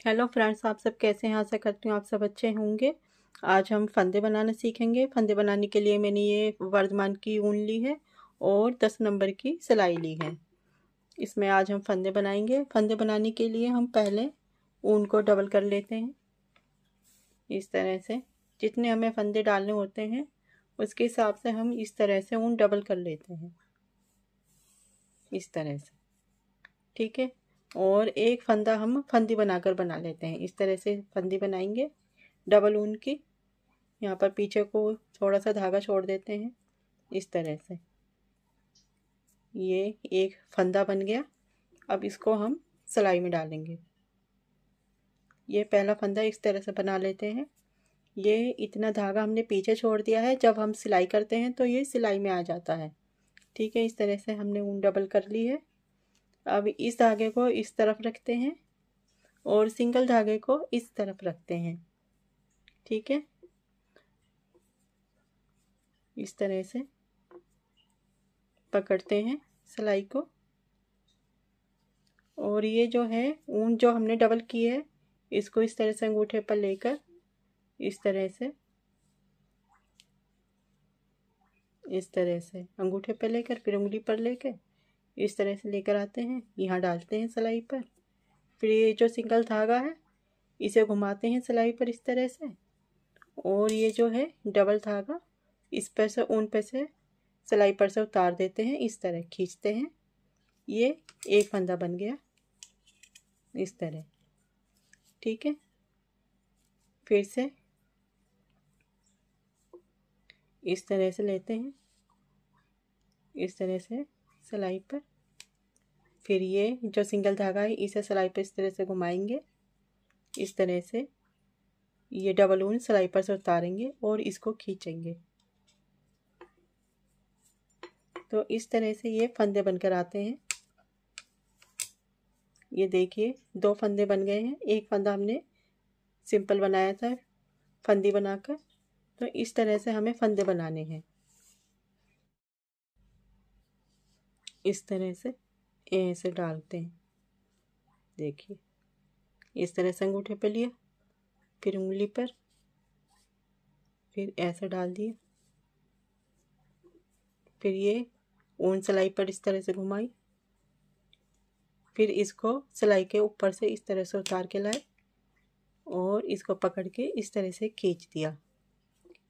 Hello friends, आप सब कैसे हैं? आशा करती हूँ आप सब अच्छे होंगे। आज हम फंदे बनाना सीखेंगे। फंदे बनाने के लिए मैंने ये वर्धमान की ऊन ली है और 10 नंबर की सिलाई ली है। इसमें आज हम फंदे बनाएंगे। फंदे बनाने के लिए हम पहले ऊन को डबल कर लेते हैं। इस तरह से जितने हमें फंदे डालने होते हैं उसके हिसाब से हम इस तरह से ऊन डबल कर लेते हैं, इस तरह से। ठीक है। और एक फंदा हम फंदी बनाकर बना लेते हैं। इस तरह से फंदी बनाएंगे डबल ऊन की। यहाँ पर पीछे को थोड़ा सा धागा छोड़ देते हैं, इस तरह से। ये एक फंदा बन गया। अब इसको हम सिलाई में डालेंगे। ये पहला फंदा इस तरह से बना लेते हैं। ये इतना धागा हमने पीछे छोड़ दिया है, जब हम सिलाई करते हैं तो ये सिलाई में आ जाता है। ठीक है, इस तरह से हमने ऊन डबल कर ली है। अब इस धागे को इस तरफ रखते हैं और सिंगल धागे को इस तरफ रखते हैं। ठीक है, इस तरह से पकड़ते हैं सिलाई को। और ये जो है ऊन जो हमने डबल की है, इसको इस तरह से अंगूठे पर लेकर इस तरह से अंगूठे पर लेकर फिर उंगली पर लेकर इस तरह से लेकर आते हैं, यहाँ डालते हैं सिलाई पर। फिर ये जो सिंगल धागा है इसे घुमाते हैं सिलाई पर इस तरह से। और ये जो है डबल धागा इस पर से ऊन पर से सिलाई पर से उतार देते हैं, इस तरह खींचते हैं। ये एक फंदा बन गया इस तरह। ठीक है, फिर से इस तरह से लेते हैं, इस तरह से सिलाई पर। फिर ये जो सिंगल धागा है इसे सिलाई पर इस तरह से घुमाएंगे, इस तरह से। ये डबल ऊन सिलाई पर से उतारेंगे और इसको खींचेंगे। तो इस तरह से ये फंदे बनकर आते हैं। ये देखिए दो फंदे बन गए हैं। एक फंदा हमने सिंपल बनाया था फंदी बनाकर। तो इस तरह से हमें फंदे बनाने हैं। इस तरह से ऐसे डालते हैं। देखिए इस तरह से अंगूठे पे लिया, फिर उंगली पर, फिर ऐसे डाल दिया। फिर ये ऊन सिलाई पर इस तरह से घुमाई। फिर इसको सिलाई के ऊपर से इस तरह से उतार के लाए और इसको पकड़ के इस तरह से खींच दिया।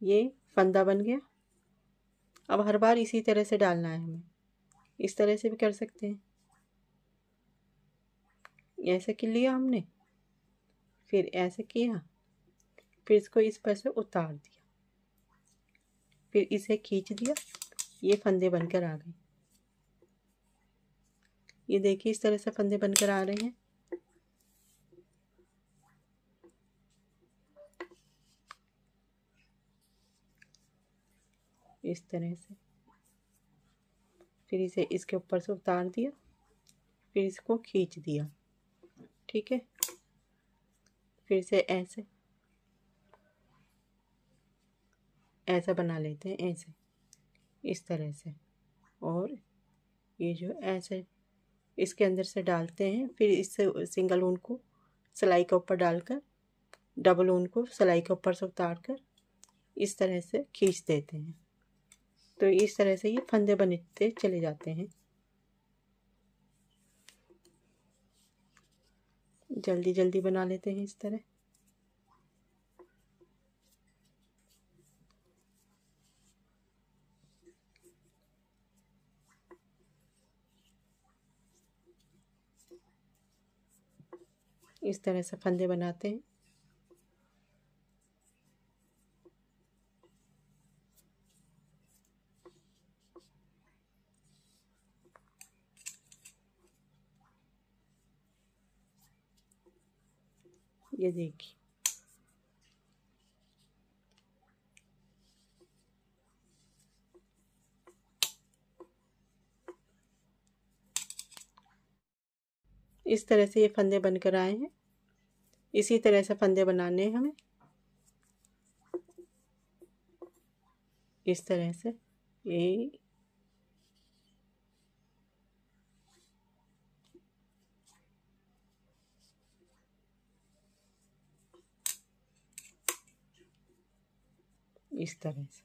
ये फंदा बन गया। अब हर बार इसी तरह से डालना है हमें। इस तरह से भी कर सकते हैं। ऐसे कर लिया हमने, फिर ऐसे किया, फिर इसको इस पर से उतार दिया, फिर इसे खींच दिया। ये फंदे बनकर आ गए। ये देखिए इस तरह से फंदे बनकर आ रहे हैं। इस तरह से फिर इसे इसके ऊपर से उतार दिया, फिर इसको खींच दिया। ठीक है, फिर से ऐसा बना लेते हैं, ऐसे इस तरह से। और ये जो ऐसे इसके अंदर से डालते हैं, फिर इससे सिंगल ऊन को सिलाई के ऊपर डालकर डबल ऊन को सिलाई के ऊपर से उतार कर इस तरह से खींच देते हैं। तो इस तरह से ये फंदे बनते चले जाते हैं। जल्दी जल्दी बना लेते हैं इस तरह। इस तरह से फंदे बनाते हैं। ये देखिए इस तरह से ये फंदे बनकर आए हैं। इसी तरह से फंदे बनाने हैं हमें, इस तरह से। ये इस तरह से,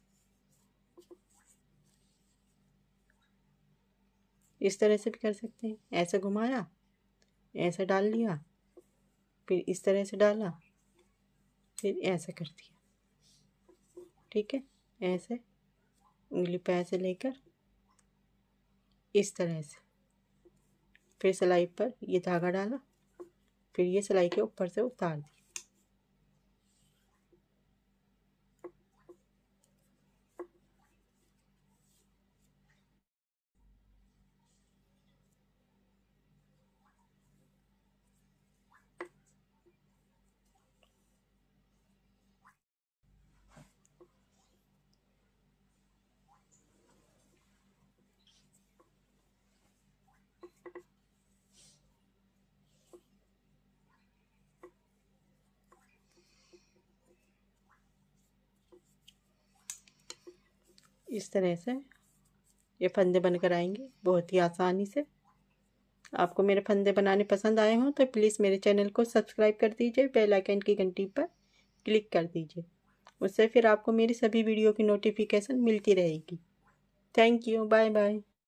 इस तरह से भी कर सकते हैं। ऐसे घुमाया, ऐसे डाल लिया, फिर इस तरह से डाला, फिर ऐसे कर दिया। ठीक है, ऐसे उंगली पे ऐसे लेकर इस तरह से, फिर सिलाई पर ये धागा डाला, फिर ये सिलाई के ऊपर से उतार दिया। इस तरह से ये फंदे बनकर आएंगे बहुत ही आसानी से। आपको मेरे फंदे बनाने पसंद आए हों तो प्लीज़ मेरे चैनल को सब्सक्राइब कर दीजिए, बेल आइकन की घंटी पर क्लिक कर दीजिए। उससे फिर आपको मेरी सभी वीडियो की नोटिफिकेशन मिलती रहेगी। Thank you, bye bye.